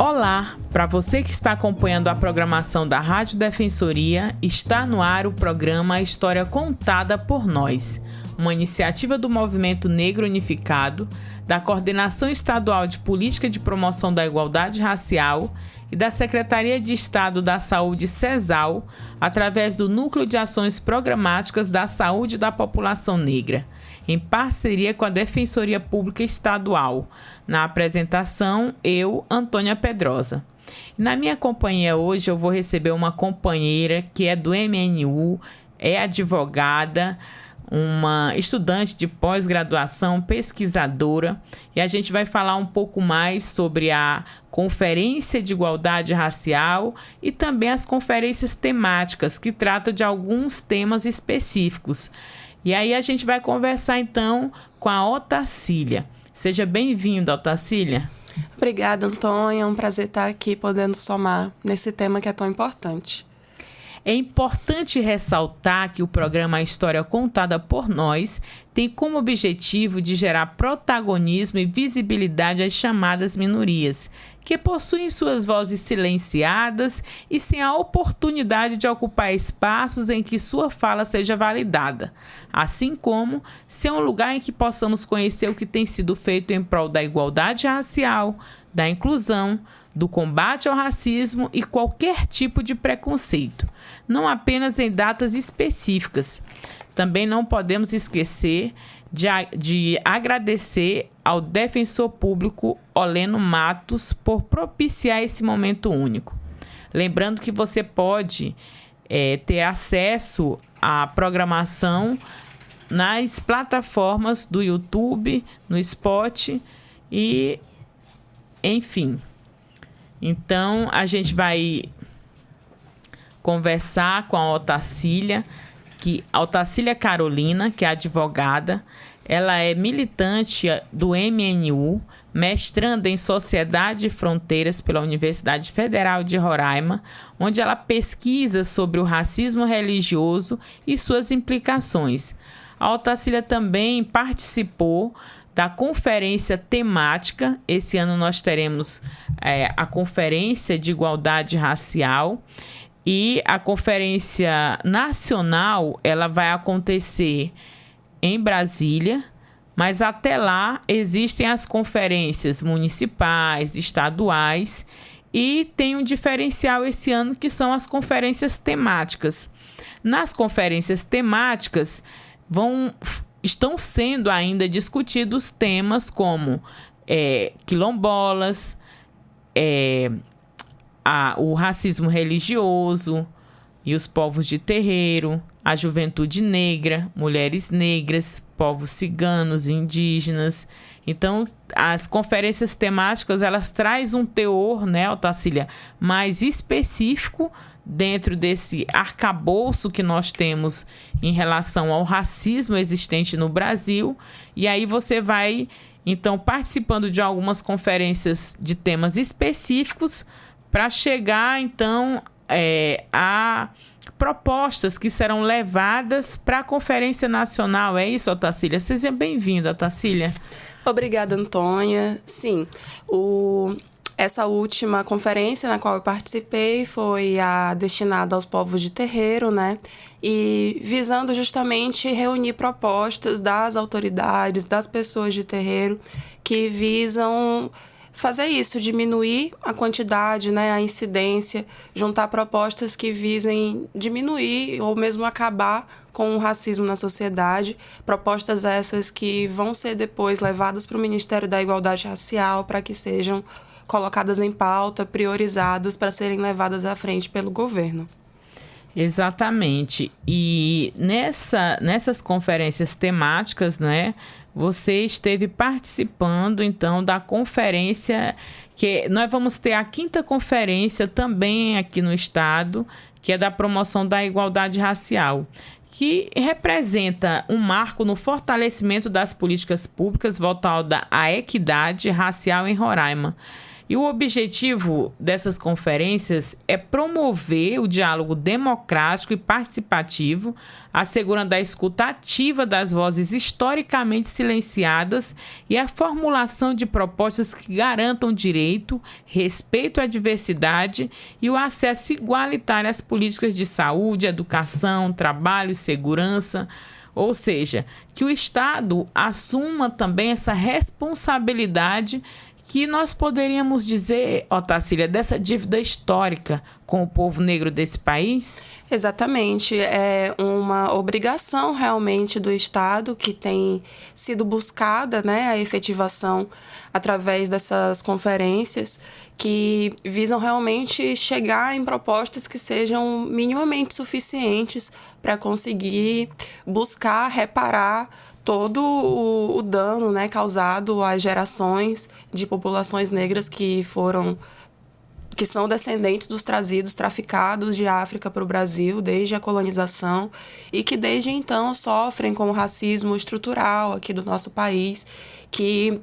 Olá, para você que está acompanhando a programação da Rádio Defensoria, está no ar o programa A História Contada por Nós, uma iniciativa do Movimento Negro Unificado, da Coordenação Estadual de Política de Promoção da Igualdade Racial e da Secretaria de Estado da Saúde CESAL, através do Núcleo de Ações Programáticas da Saúde da População Negra, em parceria com a Defensoria Pública Estadual. Na apresentação, eu, Antônia Pedrosa. Na minha companhia hoje eu vou receber uma companheira que é do MNU, é advogada, uma estudante de pós-graduação, pesquisadora, e a gente vai falar um pouco mais sobre a Conferência de Igualdade Racial e também as conferências temáticas que tratam de alguns temas específicos. E aí a gente vai conversar então com a Otacília. Seja bem-vinda, Otacília. Obrigada, Antônia. É um prazer estar aqui podendo somar nesse tema que é tão importante. É importante ressaltar que o programa A História Contada por Nós tem como objetivo de gerar protagonismo e visibilidade às chamadas minorias, que possuem suas vozes silenciadas e sem a oportunidade de ocupar espaços em que sua fala seja validada, assim como ser um lugar em que possamos conhecer o que tem sido feito em prol da igualdade racial, da inclusão, do combate ao racismo e qualquer tipo de preconceito, não apenas em datas específicas. Também não podemos esquecer de agradecer ao defensor público Oleno Matos por propiciar esse momento único. Lembrando que você pode ter acesso à programação nas plataformas do YouTube, no Spotify e, enfim. Então, a gente vai conversar com a Otacília, a Otacília Carolina, que é advogada. Ela é militante do MNU, mestranda em Sociedade e Fronteiras pela Universidade Federal de Roraima, onde ela pesquisa sobre o racismo religioso e suas implicações. A Otacília também participou da conferência temática. Esse ano nós teremos a Conferência de Igualdade Racial e a Conferência Nacional, ela vai acontecer em Brasília, mas até lá existem as conferências municipais, estaduais e tem um diferencial esse ano que são as conferências temáticas. Nas conferências temáticas estão sendo ainda discutidos temas como quilombolas, o racismo religioso e os povos de terreiro, a juventude negra, mulheres negras, povos ciganos, indígenas. Então, as conferências temáticas, elas trazem um teor, né, Otacília, mais específico dentro desse arcabouço que nós temos em relação ao racismo existente no Brasil. E aí você vai, então, participando de algumas conferências de temas específicos para chegar, então, a propostas que serão levadas para a Conferência Nacional. É isso, Otacília? Seja bem-vinda, Otacília. Obrigada, Antônia. Sim, essa última conferência na qual eu participei foi a destinada aos povos de terreiro, né? E visando justamente reunir propostas das autoridades, das pessoas de terreiro, que visam fazer isso, diminuir a quantidade, né, a incidência, juntar propostas que visem diminuir ou mesmo acabar com o racismo na sociedade. Propostas essas que vão ser depois levadas para o Ministério da Igualdade Racial para que sejam colocadas em pauta, priorizadas para serem levadas à frente pelo governo. Exatamente. E nessas conferências temáticas, né, você esteve participando, então, da conferência, que nós vamos ter a 5ª conferência também aqui no estado, que é da promoção da igualdade racial, que representa um marco no fortalecimento das políticas públicas voltadas à equidade racial em Roraima. E o objetivo dessas conferências é promover o diálogo democrático e participativo, assegurando a escuta ativa das vozes historicamente silenciadas e a formulação de propostas que garantam direito, respeito à diversidade e o acesso igualitário às políticas de saúde, educação, trabalho e segurança. Ou seja, que o Estado assuma também essa responsabilidade que nós poderíamos dizer, Otacília, dessa dívida histórica com o povo negro desse país? Exatamente. É uma obrigação realmente do Estado que tem sido buscada, né, a efetivação através dessas conferências que visam realmente chegar em propostas que sejam minimamente suficientes para conseguir buscar reparar todo o dano, né, causado às gerações de populações negras que são descendentes dos traficados de África para o Brasil desde a colonização e que desde então sofrem com o racismo estrutural aqui do nosso país, que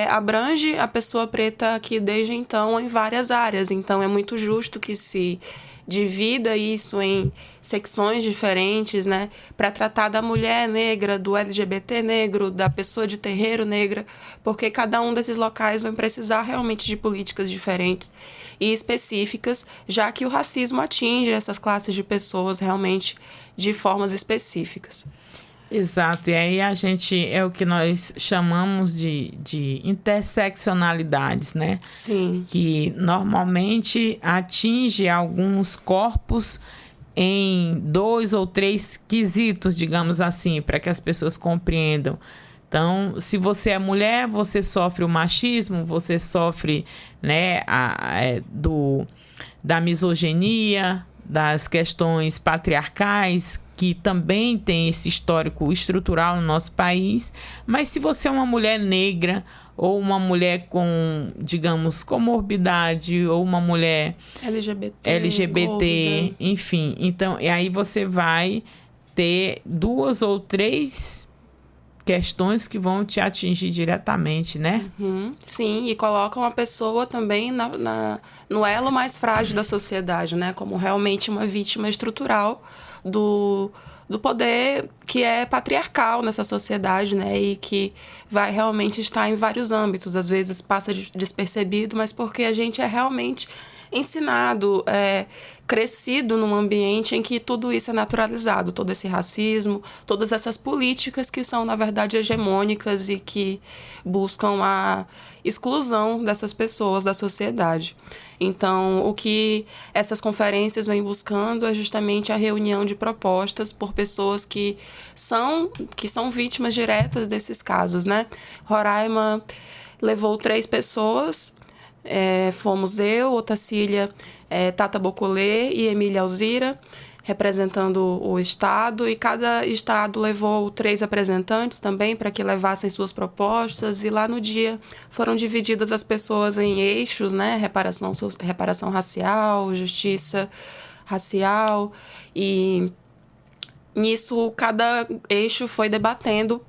abrange a pessoa preta aqui desde então em várias áreas. Então é muito justo que se divida isso em secções diferentes, né, para tratar da mulher negra, do LGBT negro, da pessoa de terreiro negra, porque cada um desses locais vai precisar realmente de políticas diferentes e específicas, já que o racismo atinge essas classes de pessoas realmente de formas específicas. Exato, e aí a gente é o que nós chamamos de interseccionalidades, né? Sim. Que normalmente atinge alguns corpos em 2 ou 3 quesitos, digamos assim, para que as pessoas compreendam. Então, se você é mulher, você sofre o machismo, você sofre, né, da misoginia, das questões patriarcais, que também tem esse histórico estrutural no nosso país. Mas se você é uma mulher negra ou uma mulher com, digamos, comorbidade ou uma mulher LGBT, enfim, então, e aí você vai ter 2 ou 3 questões que vão te atingir diretamente, né? Sim, e colocam a pessoa também no elo mais frágil da sociedade, né? Como realmente uma vítima estrutural do poder que é patriarcal nessa sociedade, né? E que vai realmente estar em vários âmbitos. Às vezes passa despercebido, mas porque a gente é realmente ensinado, crescido num ambiente em que tudo isso é naturalizado, todo esse racismo, todas essas políticas que são, na verdade, hegemônicas e que buscam a exclusão dessas pessoas da sociedade. Então, o que essas conferências vêm buscando é justamente a reunião de propostas por pessoas que são vítimas diretas desses casos, né? Roraima levou 3 pessoas. Fomos eu, Otacília, Tata Bocolê e Emília Alzira, representando o Estado, e cada Estado levou 3 representantes também para que levassem suas propostas, e lá no dia foram divididas as pessoas em eixos, né? Reparação racial, justiça racial, e nisso cada eixo foi debatendo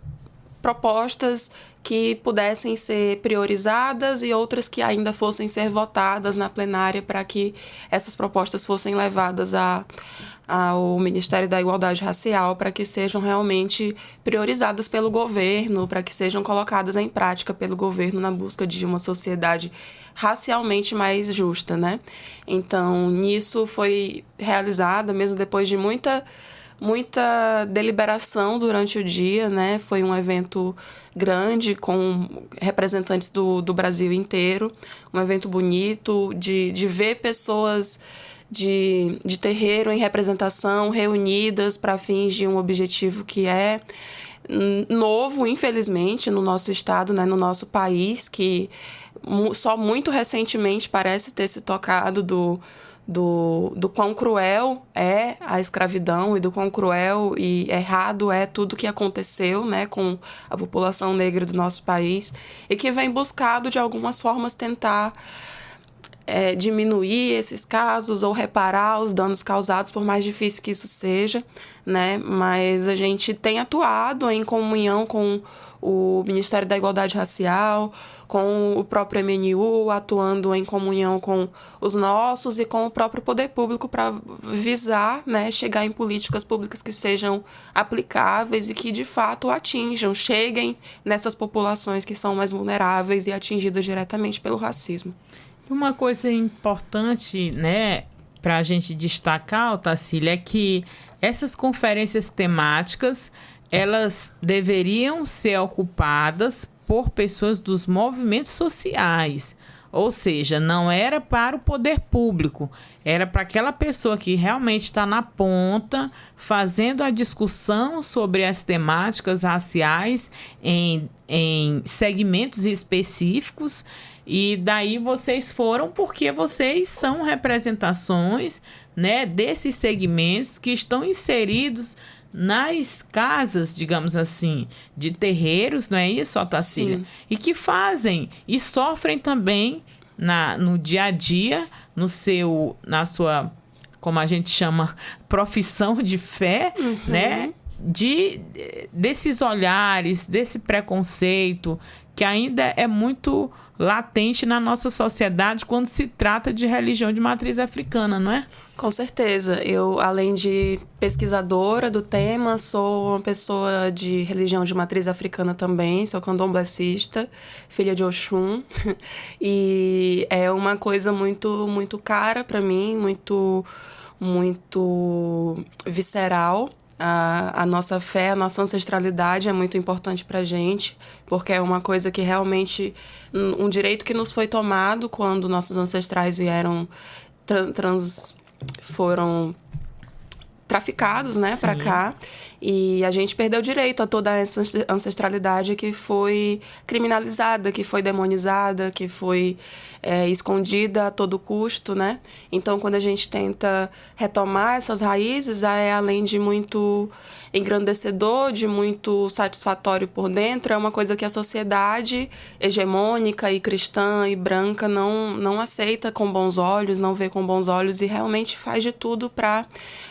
propostas que pudessem ser priorizadas e outras que ainda fossem ser votadas na plenária para que essas propostas fossem levadas ao Ministério da Igualdade Racial para que sejam realmente priorizadas pelo governo, para que sejam colocadas em prática pelo governo na busca de uma sociedade racialmente mais justa, né? Então, nisso foi realizada, mesmo depois de muita deliberação durante o dia, né? Foi um evento grande com representantes do Brasil inteiro, um evento bonito de ver pessoas de terreiro em representação reunidas para fins de um objetivo que é novo, infelizmente, no nosso estado, né? No nosso país, que só muito recentemente parece ter se tocado do quão cruel é a escravidão e do quão cruel e errado é tudo que aconteceu, né, com a população negra do nosso país, e que vem buscado de algumas formas tentar diminuir esses casos ou reparar os danos causados, por mais difícil que isso seja, né? Mas a gente tem atuado em comunhão com o Ministério da Igualdade Racial, com o próprio MNU, atuando em comunhão com os nossos e com o próprio poder público para visar, né, chegar em políticas públicas que sejam aplicáveis e que, de fato, cheguem nessas populações que são mais vulneráveis e atingidas diretamente pelo racismo. Uma coisa importante, né, para a gente destacar, Otacília, é que essas conferências temáticas, elas deveriam ser ocupadas por pessoas dos movimentos sociais. Ou seja, não era para o poder público, era para aquela pessoa que realmente está na ponta, fazendo a discussão sobre as temáticas raciais em segmentos específicos. E daí vocês foram porque vocês são representações, né, desses segmentos que estão inseridos nas casas, digamos assim, de terreiros, não é isso, Otacília? E que fazem e sofrem também no dia a dia, na sua, como a gente chama, profissão de fé, né? Desses olhares, desse preconceito que ainda é muito latente na nossa sociedade quando se trata de religião de matriz africana, não é? Com certeza. Eu, além de pesquisadora do tema, sou uma pessoa de religião de matriz africana também, sou candomblessista, filha de Oxum, e é uma coisa muito, muito cara para mim, muito, muito visceral. A nossa fé, a nossa ancestralidade é muito importante pra gente, porque é uma coisa que realmente, um direito que nos foi tomado quando nossos ancestrais vieram, foram traficados, né, para cá, e a gente perdeu direito a toda essa ancestralidade que foi criminalizada, que foi demonizada, que foi escondida a todo custo, né? Então, quando a gente tenta retomar essas raízes, é além de muito engrandecedor, de muito satisfatório por dentro, é uma coisa que a sociedade hegemônica e cristã e branca não aceita com bons olhos, não vê com bons olhos e realmente faz de tudo para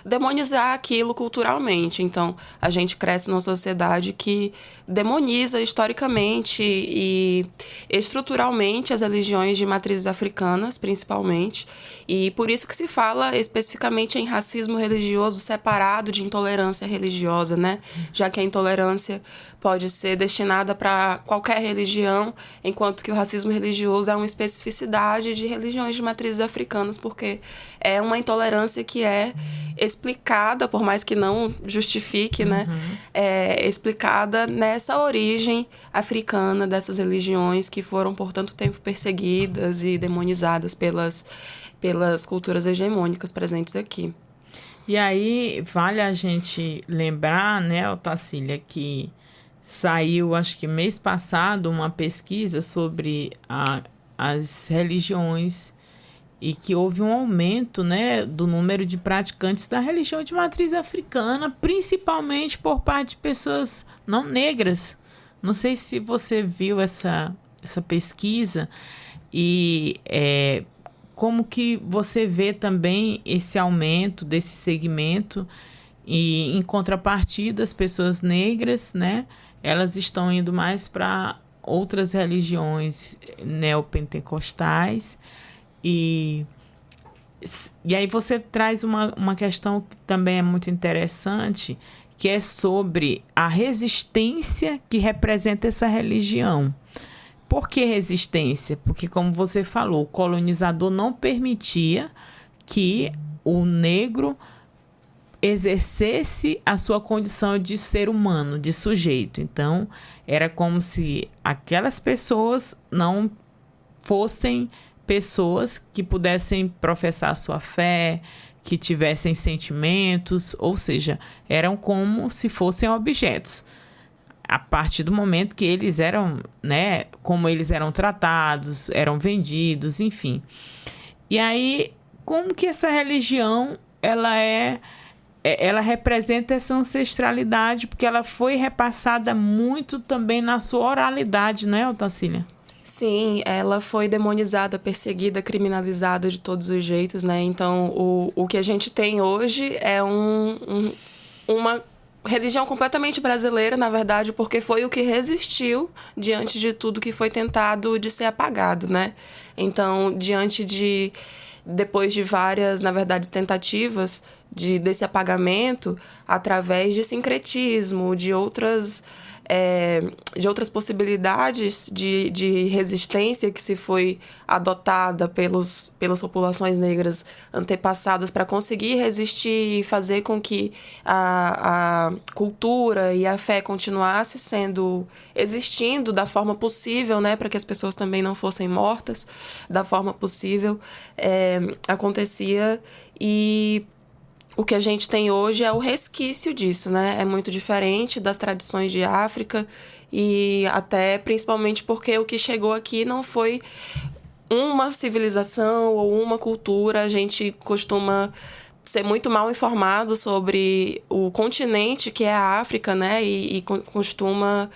demonizar aquilo culturalmente. Então, a gente cresce numa sociedade que demoniza historicamente e estruturalmente as religiões de matrizes africanas, principalmente. E por isso que se fala especificamente em racismo religioso separado de intolerância religiosa, né? Já que a intolerância pode ser destinada para qualquer religião, enquanto que o racismo religioso é uma especificidade de religiões de matrizes africanas, porque é uma intolerância que é explicada, por mais que não justifique, né? É explicada nessa origem africana dessas religiões que foram por tanto tempo perseguidas e demonizadas pelas culturas hegemônicas presentes aqui. E aí, vale a gente lembrar, né, Otacília, que saiu, acho que mês passado, uma pesquisa sobre as religiões e que houve um aumento, né, do número de praticantes da religião de matriz africana, principalmente por parte de pessoas não negras. Não sei se você viu essa pesquisa e como que você vê também esse aumento desse segmento e, em contrapartida, as pessoas negras, né, elas estão indo mais para outras religiões neopentecostais e aí você traz uma questão que também é muito interessante, que é sobre a resistência que representa essa religião. Por que resistência? Porque, como você falou, o colonizador não permitia que o negro exercesse a sua condição de ser humano, de sujeito. Então, era como se aquelas pessoas não fossem pessoas que pudessem professar a sua fé, que tivessem sentimentos, ou seja, eram como se fossem objetos. A partir do momento que eles eram, né, como eles eram tratados, eram vendidos, enfim. E aí, como que essa religião, ela representa essa ancestralidade, porque ela foi repassada muito também na sua oralidade, não é, Otacília? Sim, ela foi demonizada, perseguida, criminalizada de todos os jeitos, né? Então, o que a gente tem hoje é uma religião completamente brasileira, na verdade, porque foi o que resistiu diante de tudo que foi tentado de ser apagado, né? Então, depois de várias, na verdade, tentativas desse apagamento, através de sincretismo, de outras possibilidades de resistência que se foi adotada pelas populações negras antepassadas para conseguir resistir e fazer com que a cultura e a fé continuasse existindo da forma possível, né, para que as pessoas também não fossem mortas da forma possível, acontecia. E o que a gente tem hoje é o resquício disso, né? É muito diferente das tradições de África e até principalmente porque o que chegou aqui não foi uma civilização ou uma cultura. A gente costuma ser muito mal informado sobre o continente que é a África, né? E costuma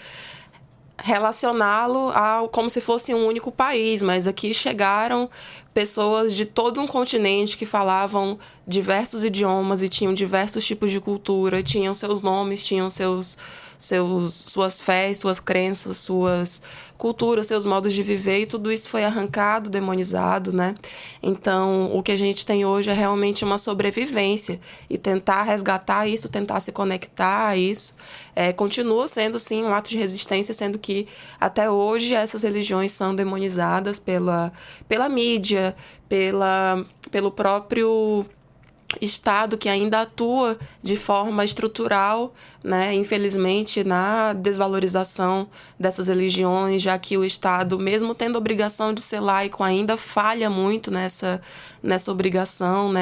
relacioná-lo como se fosse um único país, mas aqui chegaram pessoas de todo um continente que falavam diversos idiomas e tinham diversos tipos de cultura, tinham seus nomes, tinham suas fés, suas crenças, suas culturas, seus modos de viver, e tudo isso foi arrancado, demonizado, né? Então, o que a gente tem hoje é realmente uma sobrevivência, e tentar resgatar isso, tentar se conectar a isso, continua sendo, sim, um ato de resistência, sendo que até hoje essas religiões são demonizadas pela mídia, pelo próprio Estado, que ainda atua de forma estrutural, né, infelizmente, na desvalorização dessas religiões, já que o Estado, mesmo tendo a obrigação de ser laico, ainda falha muito nessa obrigação,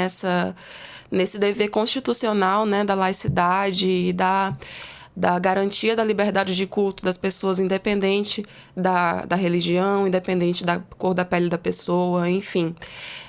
nesse dever constitucional, né, da laicidade e da garantia da liberdade de culto das pessoas, independente da religião, independente da cor da pele da pessoa, enfim.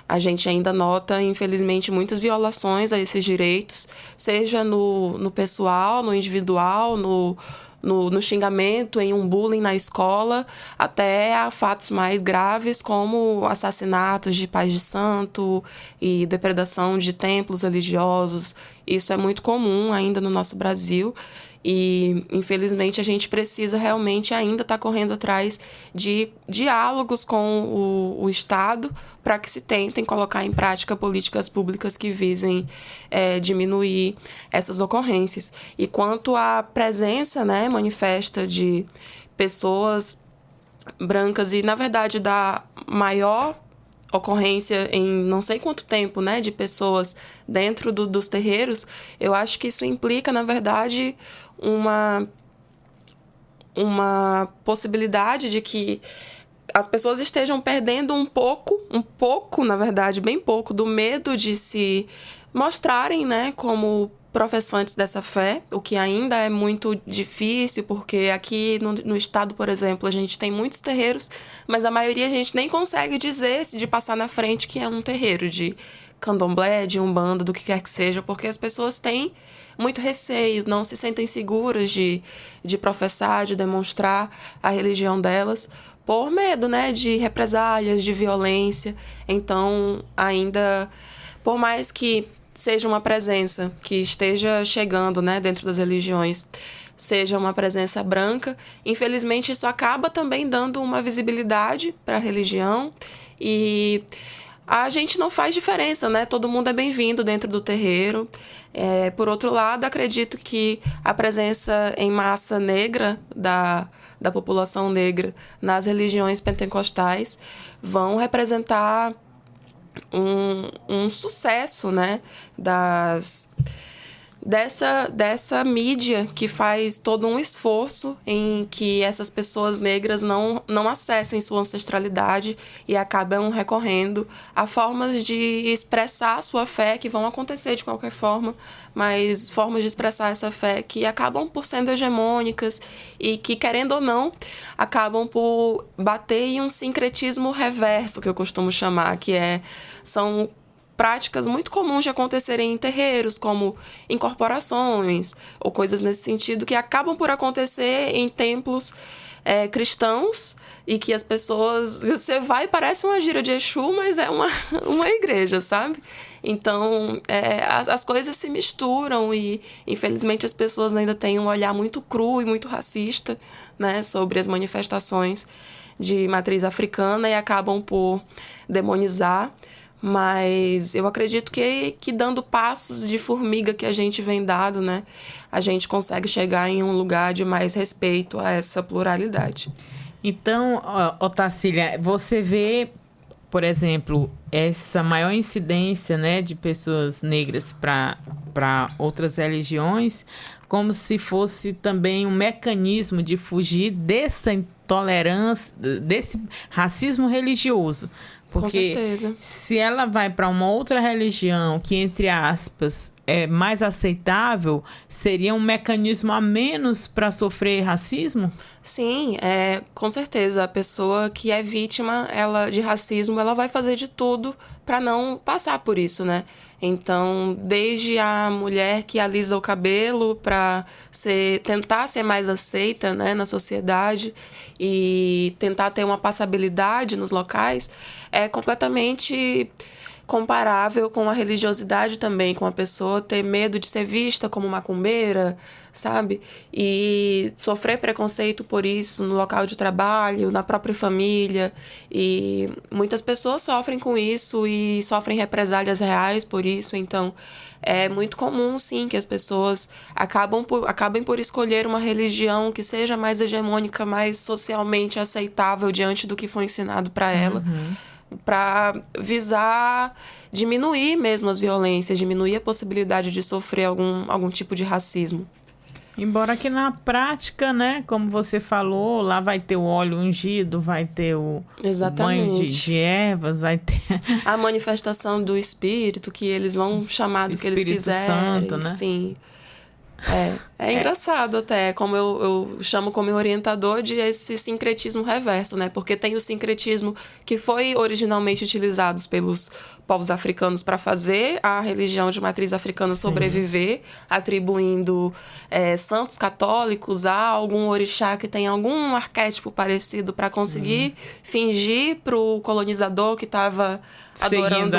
A gente ainda nota, infelizmente, muitas violações a esses direitos, seja no pessoal, no individual, no xingamento, em um bullying na escola, até a fatos mais graves como assassinatos de pais de santo e depredação de templos religiosos. Isso é muito comum ainda no nosso Brasil. E, infelizmente, a gente precisa realmente ainda estar correndo atrás de diálogos com o Estado para que se tentem colocar em prática políticas públicas que visem diminuir essas ocorrências. E quanto à presença, né, manifesta de pessoas brancas e, na verdade, da maior ocorrência em não sei quanto tempo, né, de pessoas dentro dos terreiros, eu acho que isso implica, na verdade, uma possibilidade de que as pessoas estejam perdendo um pouco, na verdade, bem pouco, do medo de se mostrarem, né, como professantes dessa fé, o que ainda é muito difícil, porque aqui no estado, por exemplo, a gente tem muitos terreiros, mas a maioria a gente nem consegue dizer, de passar na frente, que é um terreiro de candomblé, de umbanda, do que quer que seja, porque as pessoas têm muito receio, não se sentem seguras de professar, de demonstrar a religião delas, por medo, né, de represálias, de violência. Então, ainda, por mais que seja uma presença que esteja chegando, né, dentro das religiões, seja uma presença branca, infelizmente isso acaba também dando uma visibilidade para a religião, e a gente não faz diferença, né? Todo mundo é bem-vindo dentro do terreiro. Por outro lado, acredito que a presença em massa negra da população negra nas religiões pentecostais vão representar um sucesso, né, dessa mídia que faz todo um esforço em que essas pessoas negras não acessem sua ancestralidade e acabam recorrendo a formas de expressar sua fé que vão acontecer de qualquer forma, mas formas de expressar essa fé que acabam por sendo hegemônicas e que, querendo ou não, acabam por bater em um sincretismo reverso, que eu costumo chamar, são práticas muito comuns de acontecerem em terreiros, como incorporações ou coisas nesse sentido, que acabam por acontecer em templos cristãos e que as pessoas... Você vai, parece uma gira de Exu, mas é uma igreja, sabe? Então, as coisas se misturam e, infelizmente, as pessoas ainda têm um olhar muito cru e muito racista, né, sobre as manifestações de matriz africana e acabam por demonizar. Mas eu acredito que dando passos de formiga que a gente vem dado, né, a gente consegue chegar em um lugar de mais respeito a essa pluralidade. Então, Otacília, você vê, por exemplo, essa maior incidência, né, de pessoas negras para outras religiões como se fosse também um mecanismo de fugir dessa intolerância, desse racismo religioso. Porque com certeza. Se ela vai para uma outra religião que, entre aspas, é mais aceitável, seria um mecanismo a menos para sofrer racismo? Sim, com certeza. A pessoa que é vítima de racismo, ela vai fazer de tudo para não passar por isso, né? Então, desde a mulher que alisa o cabelo para tentar ser mais aceita, né, na sociedade e tentar ter uma passabilidade nos locais, é completamente comparável com a religiosidade também, com a pessoa ter medo de ser vista como macumbeira, sabe? E sofrer preconceito por isso no local de trabalho, na própria família. E muitas pessoas sofrem com isso e sofrem represálias reais por isso. Então, é muito comum, sim, que as pessoas acabem por escolher uma religião que seja mais hegemônica, mais socialmente aceitável diante do que foi ensinado para ela. Para visar diminuir mesmo as violências, diminuir a possibilidade de sofrer algum tipo de racismo. Embora que na prática, né, como você falou, lá vai ter o óleo ungido, vai ter o banho de ervas, vai ter... a manifestação do Espírito, que eles vão chamar do que eles quiserem. Santo, né? Sim. É engraçado até, como eu chamo como orientador de esse sincretismo reverso, né? Porque tem o sincretismo que foi originalmente utilizado pelos povos africanos para fazer a religião de matriz africana sobreviver, atribuindo santos católicos a algum orixá que tem algum arquétipo parecido para conseguir fingir para o colonizador que estava adorando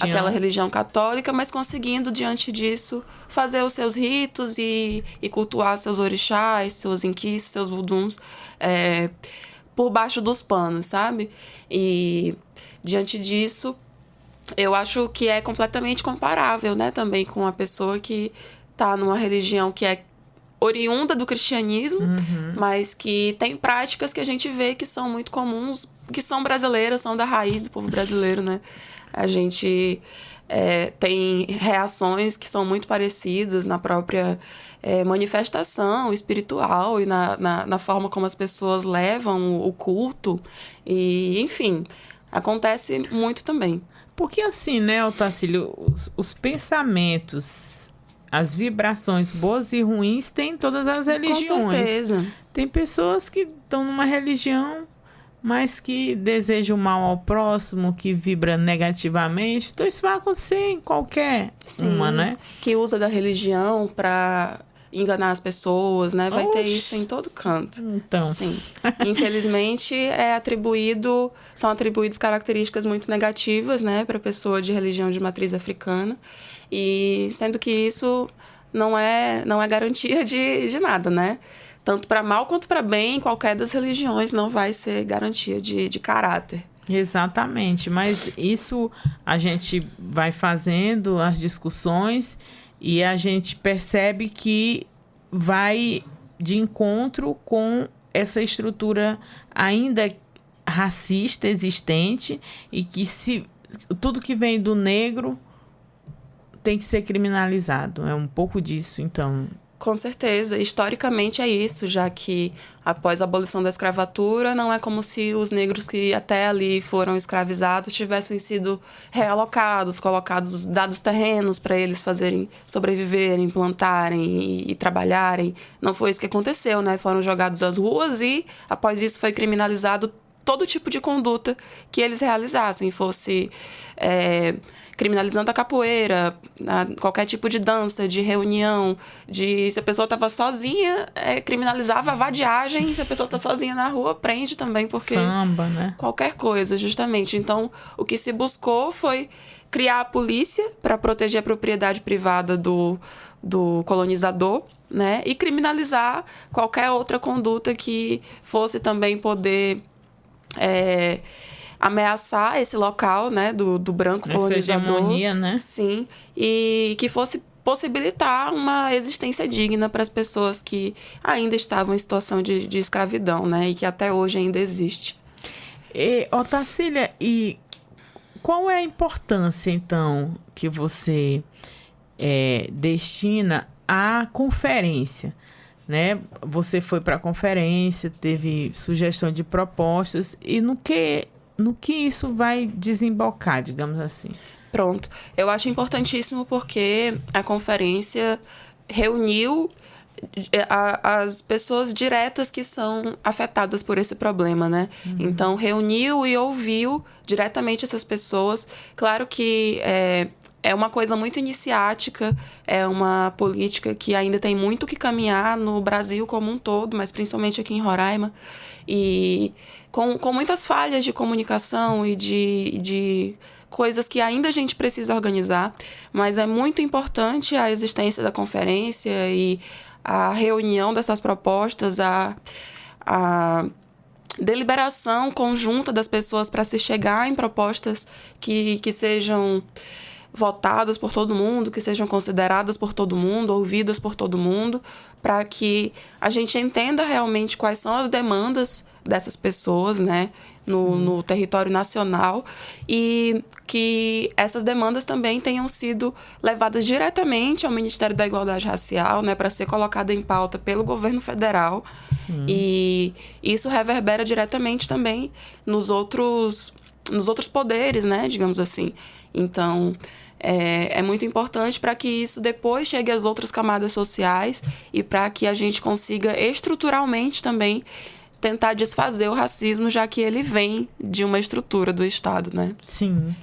aquela religião católica, mas conseguindo, diante disso, fazer os seus ritos e cultuar seus orixás, seus inquis, seus vuduns, por baixo dos panos, sabe? E, diante disso, eu acho que é completamente comparável, né, também com a pessoa que está numa religião que é oriunda do cristianismo, mas que tem práticas que a gente vê que são muito comuns, que são brasileiras, são da raiz do povo brasileiro, né? A gente tem reações que são muito parecidas na própria manifestação espiritual e na forma como as pessoas levam o culto. E, enfim, acontece muito também. Porque assim, né, Otacílio, os pensamentos, as vibrações boas e ruins tem em todas as religiões. Com certeza. Tem pessoas que estão numa religião, mas que desejam mal ao próximo, que vibra negativamente. Então isso vai acontecer em qualquer uma, né? Que usa da religião para enganar as pessoas, né? Vai ter isso em todo canto. Então. Sim. Infelizmente, são atribuídas características muito negativas, né, para a pessoa de religião de matriz africana. E sendo que isso não é garantia de nada, né? Tanto para mal quanto para bem, qualquer das religiões não vai ser garantia de caráter. Exatamente, mas isso a gente vai fazendo as discussões e a gente percebe que vai de encontro com essa estrutura ainda racista existente e que tudo que vem do negro tem que ser criminalizado. É um pouco disso, então. Com certeza. Historicamente é isso, já que após a abolição da escravatura, não é como se os negros que até ali foram escravizados tivessem sido realocados, dados terrenos para eles sobreviverem, plantarem e trabalharem. Não foi isso que aconteceu, né? Foram jogados às ruas e, após isso, foi criminalizado todo tipo de conduta que eles realizassem, fosse criminalizando a capoeira, qualquer tipo de dança, de reunião, se a pessoa estava sozinha, criminalizava a vadiagem, se a pessoa está sozinha na rua, prende também, porque... Samba, né? Qualquer coisa, justamente. Então, o que se buscou foi criar a polícia para proteger a propriedade privada do colonizador, né? E criminalizar qualquer outra conduta que fosse também poder ameaçar esse local, né? Do branco colonizador. Essa hegemonia, né? Sim. E que fosse possibilitar uma existência digna para as pessoas que ainda estavam em situação de escravidão, né? E que até hoje ainda existe. Otacília, e qual é a importância, então, que você destina à conferência? Né? Você foi para a conferência, teve sugestão de propostas, e no que isso vai desembocar, digamos assim? Pronto. Eu acho importantíssimo porque a conferência reuniu as pessoas diretas que são afetadas por esse problema, né? Então, reuniu e ouviu diretamente essas pessoas. Claro que é uma coisa muito iniciática, é uma política que ainda tem muito que caminhar no Brasil como um todo, mas principalmente aqui em Roraima. E com muitas falhas de comunicação e de coisas que ainda a gente precisa organizar, mas é muito importante a existência da conferência e a reunião dessas propostas, a deliberação conjunta das pessoas para se chegar em propostas que sejam votadas por todo mundo, que sejam consideradas por todo mundo, ouvidas por todo mundo, para que a gente entenda realmente quais são as demandas dessas pessoas, né, no território nacional, e que essas demandas também tenham sido levadas diretamente ao Ministério da Igualdade Racial, né, para ser colocada em pauta pelo governo federal. Sim. E isso reverbera diretamente também nos outros poderes, né, digamos assim. Então, é muito importante para que isso depois chegue às outras camadas sociais e para que a gente consiga estruturalmente também tentar desfazer o racismo, já que ele vem de uma estrutura do Estado, né? Sim.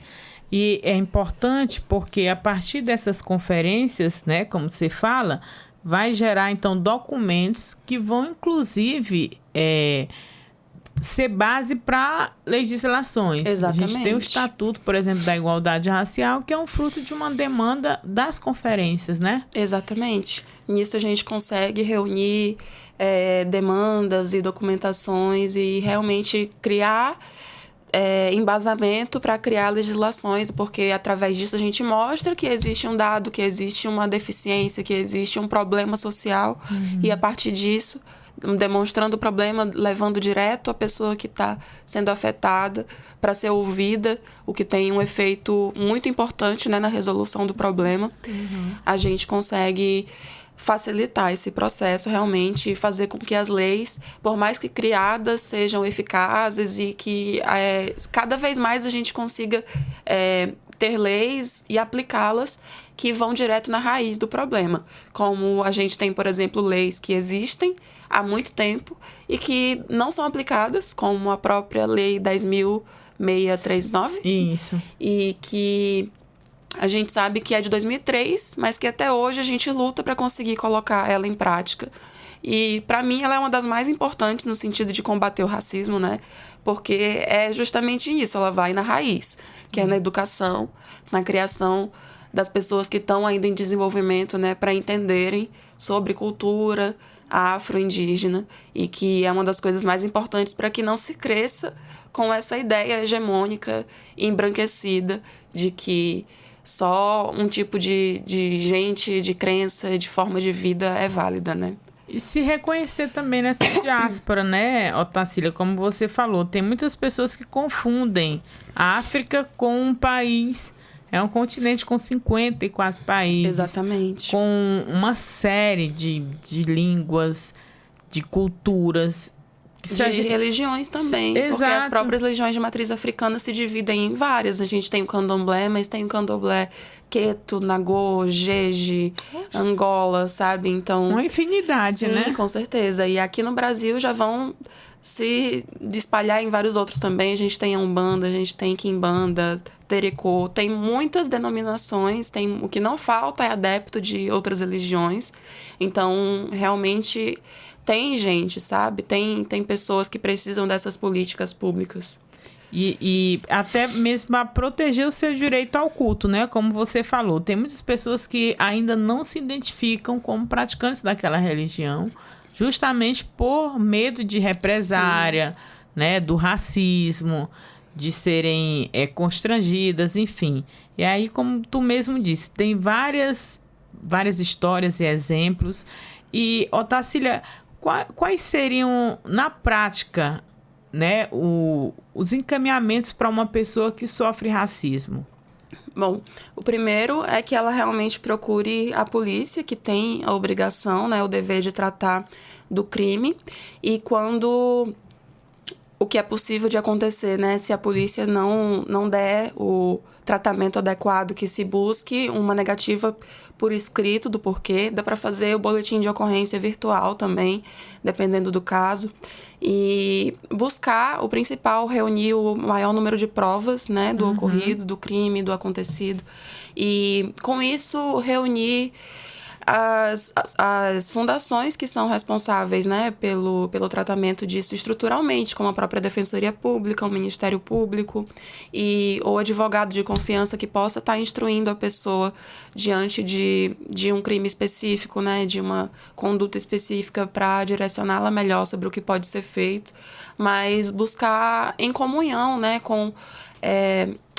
E é importante porque a partir dessas conferências, né, como você fala, vai gerar, então, documentos que vão, inclusive, ser base para legislações. Exatamente. A gente tem o Estatuto, por exemplo, da Igualdade Racial, que é um fruto de uma demanda das conferências, né? Exatamente. Nisso a gente consegue reunir demandas e documentações e realmente criar embasamento para criar legislações, porque através disso a gente mostra que existe um dado, que existe uma deficiência, que existe um problema social, e a partir disso, demonstrando o problema, levando direto a pessoa que está sendo afetada para ser ouvida, o que tem um efeito muito importante, né, na resolução do problema. A gente consegue facilitar esse processo realmente e fazer com que as leis, por mais que criadas, sejam eficazes e que cada vez mais a gente consiga ter leis e aplicá-las que vão direto na raiz do problema. Como a gente tem, por exemplo, leis que existem há muito tempo e que não são aplicadas, como a própria Lei 10.639. Isso. E que a gente sabe que é de 2003, mas que até hoje a gente luta para conseguir colocar ela em prática. E, para mim, ela é uma das mais importantes no sentido de combater o racismo, né? Porque é justamente isso, ela vai na raiz, que é na educação, na criação das pessoas que estão ainda em desenvolvimento, né? Para entenderem sobre cultura afro-indígena, e que é uma das coisas mais importantes para que não se cresça com essa ideia hegemônica e embranquecida de que só um tipo de gente, de crença, de forma de vida é válida, né? E se reconhecer também nessa diáspora, né, Otacília? Como você falou, tem muitas pessoas que confundem a África com um país. É um continente com 54 países. Exatamente. Com uma série de línguas, de culturas. De religiões também, Exato. porque as próprias religiões de matriz africana se dividem em várias. A gente tem o candomblé, mas tem o candomblé Queto, Nagô, Jeje, Angola, sabe? Então, uma infinidade, sim, né? com certeza. E aqui no Brasil já vão se espalhar em vários outros também. A gente tem a Umbanda, a gente tem Quimbanda, Terecô, tem muitas denominações, o que não falta é adepto de outras religiões. Então, realmente tem gente, sabe? Tem pessoas que precisam dessas políticas públicas. E até mesmo para proteger o seu direito ao culto, né? Como você falou, tem muitas pessoas que ainda não se identificam como praticantes daquela religião, justamente por medo de represária, né? Do racismo, de serem constrangidas, enfim. E aí, como tu mesmo disse, tem várias histórias e exemplos. E, Otacília, quais seriam, na prática, né, os encaminhamentos para uma pessoa que sofre racismo? Bom, o primeiro é que ela realmente procure a polícia, que tem a obrigação, né, o dever de tratar do crime. E quando o que é possível de acontecer, né, se a polícia não der o tratamento adequado, que se busque uma negativa por escrito do porquê, dá para fazer o boletim de ocorrência virtual também, dependendo do caso, e buscar o principal, reunir o maior número de provas, né, do ocorrido, do crime, do acontecido, e com isso reunir as fundações que são responsáveis, né, pelo tratamento disso estruturalmente, como a própria Defensoria Pública, o Ministério Público e o advogado de confiança que possa estar instruindo a pessoa diante de um crime específico, né, de uma conduta específica para direcioná-la melhor sobre o que pode ser feito, mas buscar em comunhão, né, com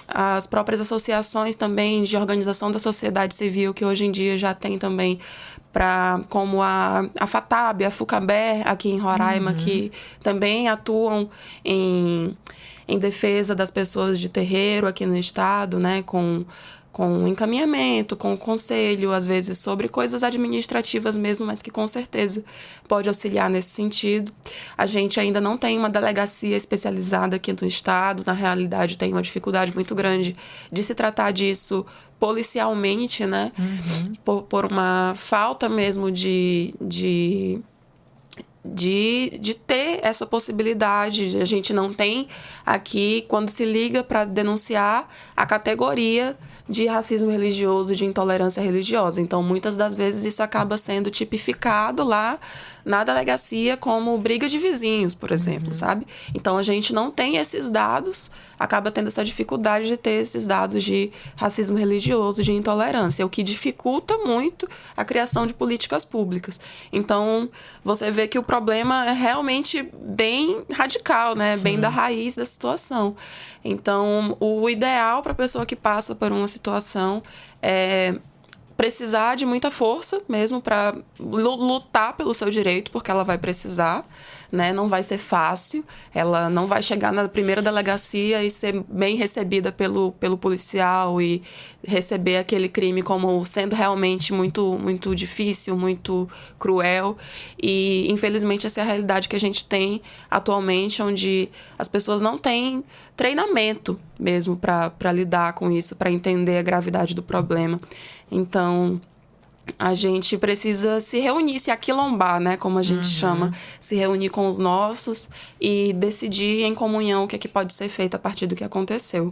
as próprias associações também de organização da sociedade civil, que hoje em dia já tem também, como a FATAB, a FUCABER, aqui em Roraima, que também atuam em defesa das pessoas de terreiro aqui no estado, né, com encaminhamento, com conselho, às vezes sobre coisas administrativas mesmo, mas que com certeza pode auxiliar nesse sentido. A gente ainda não tem uma delegacia especializada aqui no estado, na realidade tem uma dificuldade muito grande de se tratar disso policialmente, né? Por uma falta mesmo de ter essa possibilidade. A gente não tem aqui, quando se liga para denunciar, a categoria de racismo religioso, de intolerância religiosa. Então, muitas das vezes, isso acaba sendo tipificado lá na delegacia como briga de vizinhos, por exemplo, sabe? Então, a gente não tem esses dados, acaba tendo essa dificuldade de ter esses dados de racismo religioso, de intolerância, o que dificulta muito a criação de políticas públicas. Então, você vê que o problema é realmente bem radical, né? Sim. Bem da raiz da situação. Então, o ideal para a pessoa que passa por uma situação é precisar de muita força mesmo para lutar pelo seu direito, porque ela vai precisar, né? Não vai ser fácil, ela não vai chegar na primeira delegacia e ser bem recebida pelo policial e receber aquele crime como sendo realmente muito, muito difícil, muito cruel. E, infelizmente, essa é a realidade que a gente tem atualmente, onde as pessoas não têm treinamento mesmo para lidar com isso, para entender a gravidade do problema. Então, a gente precisa se reunir, se aquilombar, né, como a gente chama, se reunir com os nossos e decidir em comunhão o que é que pode ser feito a partir do que aconteceu.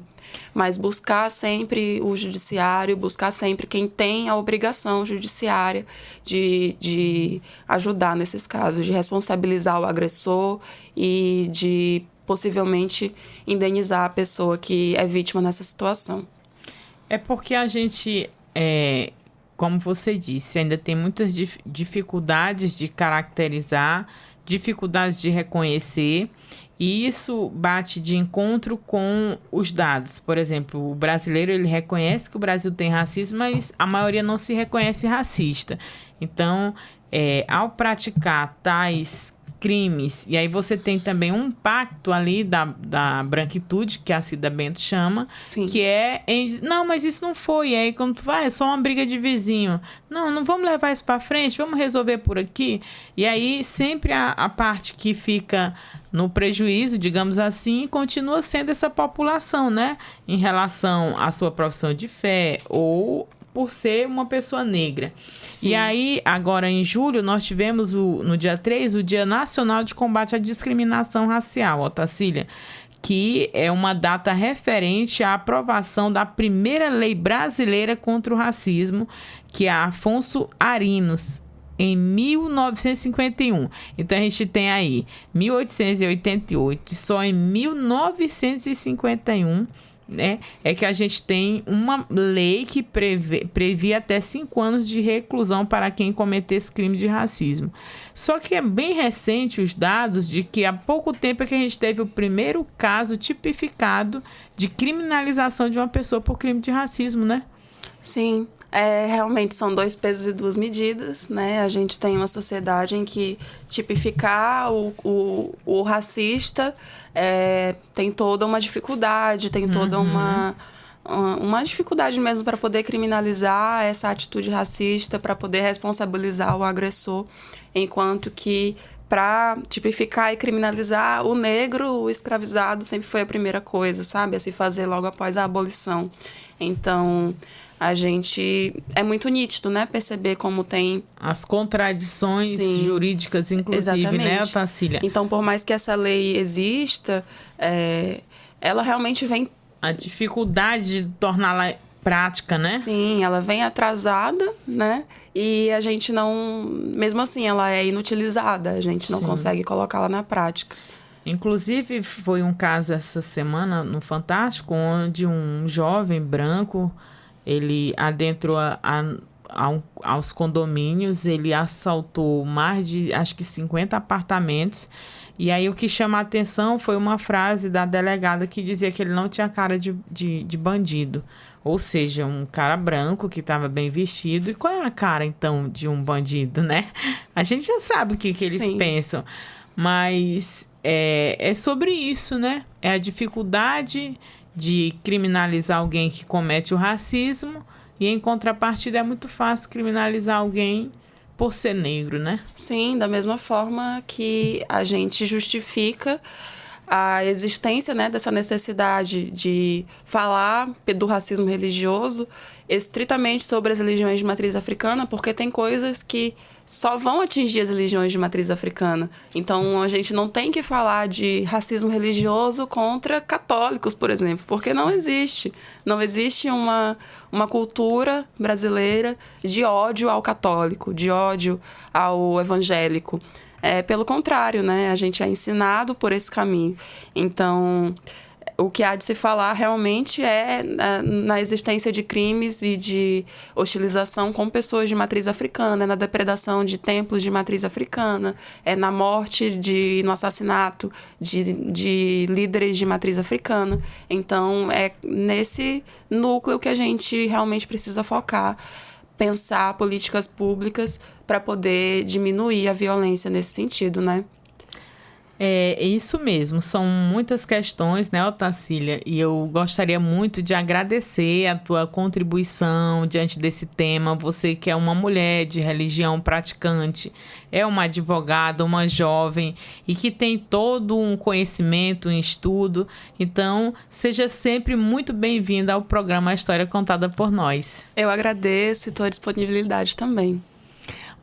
Mas buscar sempre o judiciário, buscar sempre quem tem a obrigação judiciária de ajudar nesses casos, de responsabilizar o agressor e de possivelmente indenizar a pessoa que é vítima nessa situação. É porque a gente, como você disse, ainda tem muitas dificuldades de caracterizar, dificuldades de reconhecer, e isso bate de encontro com os dados. Por exemplo, o brasileiro, ele reconhece que o Brasil tem racismo, mas a maioria não se reconhece racista. Então, ao praticar tais crimes. E aí você tem também um pacto ali da branquitude, que a Cida Bento chama, Sim. que não, mas isso não foi. E aí quando tu vai, é só uma briga de vizinho. Não vamos levar isso para frente, vamos resolver por aqui. E aí sempre a parte que fica no prejuízo, digamos assim, continua sendo essa população, né? Em relação à sua profissão de fé ou por ser uma pessoa negra. Sim. E aí, agora em julho, nós tivemos, no dia 3, o Dia Nacional de Combate à Discriminação Racial, Otacília, que é uma data referente à aprovação da primeira lei brasileira contra o racismo, que é a Afonso Arinos, em 1951. Então, a gente tem aí 1888 e só em 1951... né, é que a gente tem uma lei que previa até 5 anos de reclusão para quem cometesse crime de racismo. Só que é bem recente os dados de que há pouco tempo é que a gente teve o primeiro caso tipificado de criminalização de uma pessoa por crime de racismo, né? Sim, realmente são 2 pesos e 2 medidas, né? A gente tem uma sociedade em que tipificar o racista tem toda uma dificuldade, tem toda uma dificuldade mesmo para poder criminalizar essa atitude racista, para poder responsabilizar o agressor, enquanto que para tipificar e criminalizar o negro, o escravizado, sempre foi a primeira coisa, sabe? A se fazer logo após a abolição. Então, a gente... É muito nítido, né? Perceber como tem... As contradições jurídicas, inclusive, exatamente, né, Otacília? Então, por mais que essa lei exista, ela realmente vem... A dificuldade de torná-la prática, né? Sim, ela vem atrasada, né? E a gente não... Mesmo assim, ela é inutilizada. A gente não consegue colocá-la na prática. Inclusive, foi um caso essa semana no Fantástico, onde um jovem branco... Ele adentrou aos condomínios, ele assaltou mais de, acho que 50 apartamentos. E aí o que chama a atenção foi uma frase da delegada que dizia que ele não tinha cara de bandido. Ou seja, um cara branco que estava bem vestido. E qual é a cara, então, de um bandido, né? A gente já sabe o que eles pensam. Mas é sobre isso, né? É a dificuldade de criminalizar alguém que comete o racismo, e em contrapartida é muito fácil criminalizar alguém por ser negro, né? Sim, da mesma forma que a gente justifica a existência, né, dessa necessidade de falar do racismo religioso estritamente sobre as religiões de matriz africana, porque tem coisas que só vão atingir as religiões de matriz africana. Então, a gente não tem que falar de racismo religioso contra católicos, por exemplo, porque não existe. Não existe uma cultura brasileira de ódio ao católico, de ódio ao evangélico. Pelo contrário, né? A gente é ensinado por esse caminho. Então, o que há de se falar realmente é na existência de crimes e de hostilização com pessoas de matriz africana, na depredação de templos de matriz africana, na morte, no assassinato de líderes de matriz africana. Então, é nesse núcleo que a gente realmente precisa focar, pensar políticas públicas para poder diminuir a violência nesse sentido, né? É isso mesmo, são muitas questões, né, Otacília? E eu gostaria muito de agradecer a tua contribuição diante desse tema. Você que é uma mulher de religião praticante, é uma advogada, uma jovem e que tem todo um conhecimento, um estudo. Então, seja sempre muito bem-vinda ao programa A História Contada por Nós. Eu agradeço e estou à disponibilidade também.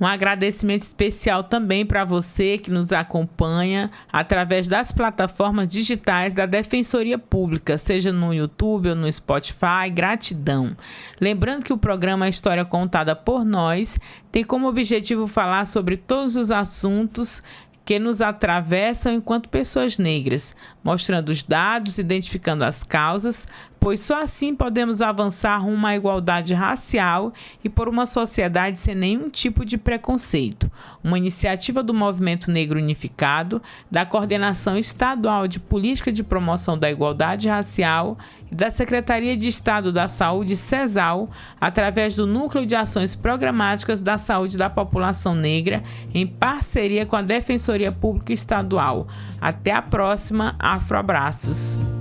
Um agradecimento especial também para você que nos acompanha através das plataformas digitais da Defensoria Pública, seja no YouTube ou no Spotify. Gratidão. Lembrando que o programa História Contada por Nós tem como objetivo falar sobre todos os assuntos que nos atravessam enquanto pessoas negras, mostrando os dados, identificando as causas, pois só assim podemos avançar rumo à igualdade racial e por uma sociedade sem nenhum tipo de preconceito. Uma iniciativa do Movimento Negro Unificado, da Coordenação Estadual de Política de Promoção da Igualdade Racial e da Secretaria de Estado da Saúde, CESAL, através do Núcleo de Ações Programáticas da Saúde da População Negra, em parceria com a Defensoria Pública Estadual. Até a próxima, Afroabraços!